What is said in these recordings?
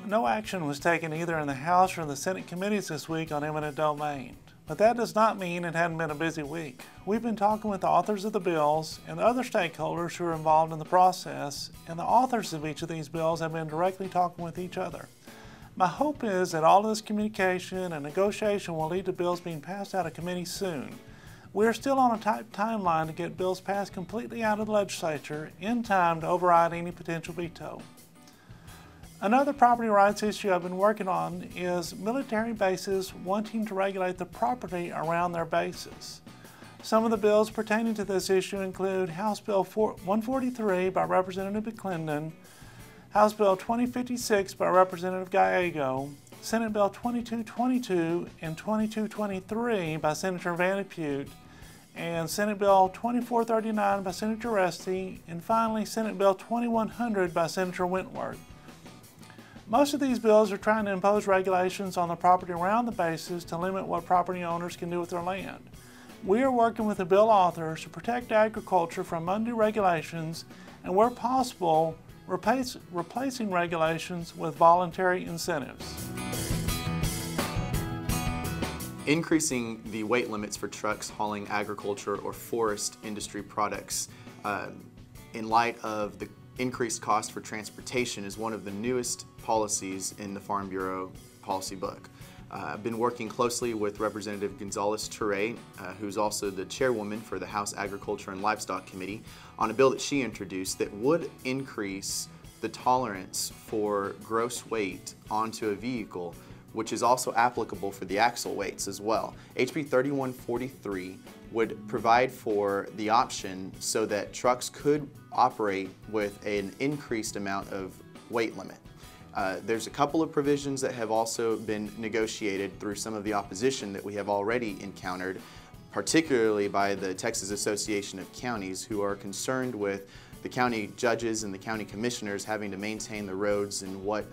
No action was taken either in the House or in the Senate committees this week on eminent domain. But that does not mean it hadn't been a busy week. We've been talking with the authors of the bills and the other stakeholders who are involved in the process, and the authors of each of these bills have been directly talking with each other. My hope is that all of this communication and negotiation will lead to bills being passed out of committee soon. We are still on a tight timeline to get bills passed completely out of the legislature in time to override any potential veto. Another property rights issue I've been working on is military bases wanting to regulate the property around their bases. Some of the bills pertaining to this issue include House Bill 143 by Representative McClendon, House Bill 2056 by Representative Gallego, Senate Bill 2222 and 2223 by Senator Van Pute, and Senate Bill 2439 by Senator Resti, and finally Senate Bill 2100 by Senator Wentworth. Most of these bills are trying to impose regulations on the property around the bases to limit what property owners can do with their land. We are working with the bill authors to protect agriculture from undue regulations and, where possible, replacing regulations with voluntary incentives. Increasing the weight limits for trucks hauling agriculture or forest industry products in light of the increased cost for transportation is one of the newest policies in the Farm Bureau policy book. I've been working closely with Representative Gonzalez-Ture, who's also the chairwoman for the House Agriculture and Livestock Committee, on a bill that she introduced that would increase the tolerance for gross weight onto a vehicle, which is also applicable for the axle weights as well. HB 3143 would provide for the option so that trucks could operate with an increased amount of weight limit. There's a couple of provisions that have also been negotiated through some of the opposition that we have already encountered, particularly by the Texas Association of Counties, who are concerned with the county judges and the county commissioners having to maintain the roads and what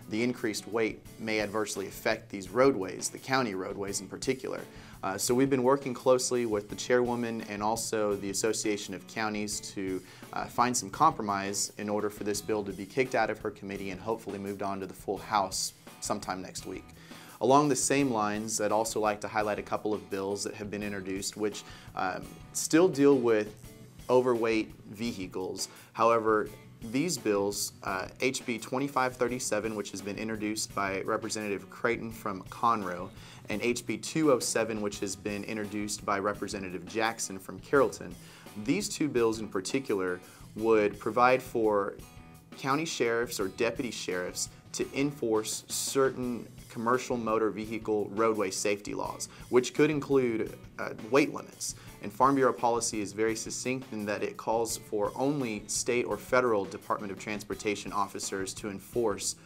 the increased weight may adversely affect these roadways, the county roadways in particular. So we've been working closely with the chairwoman and also the Association of Counties to find some compromise in order for this bill to be kicked out of her committee and hopefully moved on to the full House sometime next week. Along the same lines, I'd also like to highlight a couple of bills that have been introduced which still deal with overweight vehicles. However, these bills, HB 2537, which has been introduced by Representative Creighton from Conroe, and HB 207, which has been introduced by Representative Jackson from Carrollton, these two bills in particular would provide for county sheriffs or deputy sheriffs to enforce certain commercial motor vehicle roadway safety laws, which could include weight limits. And Farm Bureau policy is very succinct in that it calls for only state or federal Department of Transportation officers to enforce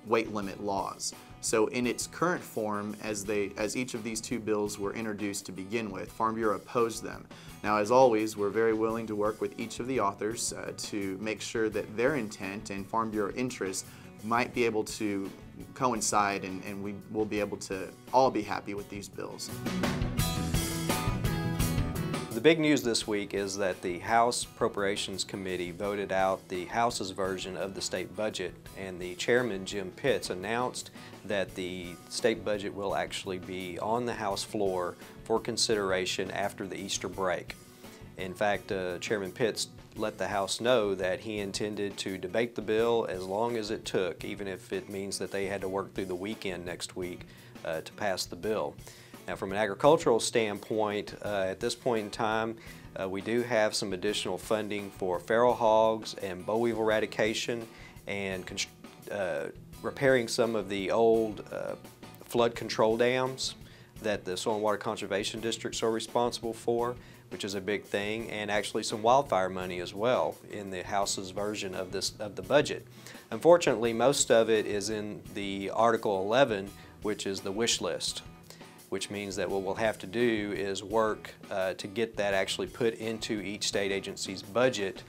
weight limit laws. So in its current form, as each of these two bills were introduced to begin with, Farm Bureau opposed them. Now, as always, we're very willing to work with each of the authors to make sure that their intent and Farm Bureau interest might be able to coincide, and we will be able to all be happy with these bills. The big news this week is that the House Appropriations Committee voted out the House's version of the state budget, and the chairman, Jim Pitts, announced that the state budget will actually be on the House floor for consideration after the Easter break. In fact, Chairman Pitts let the House know that he intended to debate the bill as long as it took, even if it means that they had to work through the weekend next week to pass the bill. Now, from an agricultural standpoint, at this point in time, we do have some additional funding for feral hogs and boll weevil eradication and repairing some of the old flood control dams that the Soil and Water Conservation Districts are responsible for, which is a big thing, and actually some wildfire money as well in the House's version of the budget. Unfortunately, most of it is in the Article 11, which is the wish list, which means that what we'll have to do is work to get that actually put into each state agency's budget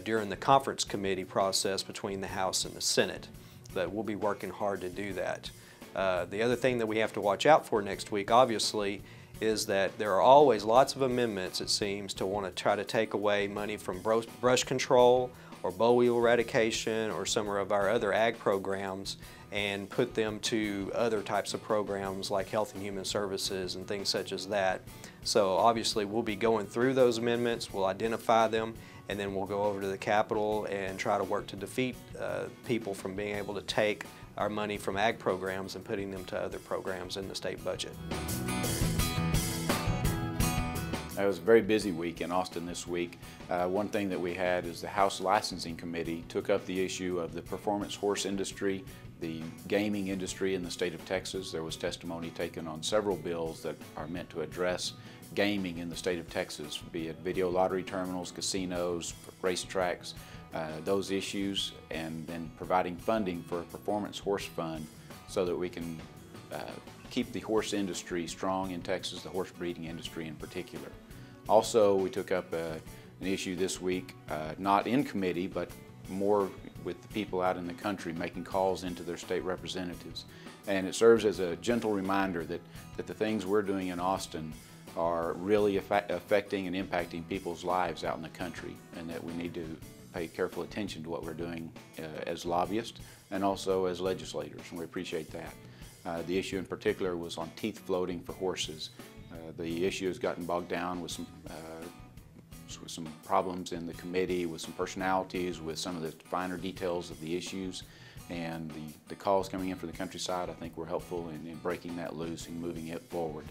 during the conference committee process between the House and the Senate. But we'll be working hard to do that. The other thing that we have to watch out for next week, obviously, is that there are always lots of amendments, it seems, to want to try to take away money from brush control or boll weevil eradication or some of our other ag programs. and put them to other types of programs like Health and Human Services and things such as that. So obviously we'll be going through those amendments, we'll identify them, and then we'll go over to the Capitol and try to work to defeat people from being able to take our money from ag programs and putting them to other programs in the state budget. It was a very busy week in Austin this week. One thing that we had is the House Licensing Committee took up the issue of the performance horse industry, the gaming industry in the state of Texas. There was testimony taken on several bills that are meant to address gaming in the state of Texas, be it video lottery terminals, casinos, racetracks, those issues, and then providing funding for a performance horse fund so that we can keep the horse industry strong in Texas, the horse breeding industry in particular. Also, we took up an issue this week, not in committee, but more with the people out in the country making calls into their state representatives. And it serves as a gentle reminder that the things we're doing in Austin are really affecting and impacting people's lives out in the country, and that we need to pay careful attention to what we're doing as lobbyists and also as legislators, and we appreciate that. The issue in particular was on teeth floating for horses. The issue has gotten bogged down with some problems in the committee, with some personalities, with some of the finer details of the issues, and the calls coming in from the countryside I think were helpful in breaking that loose and moving it forward.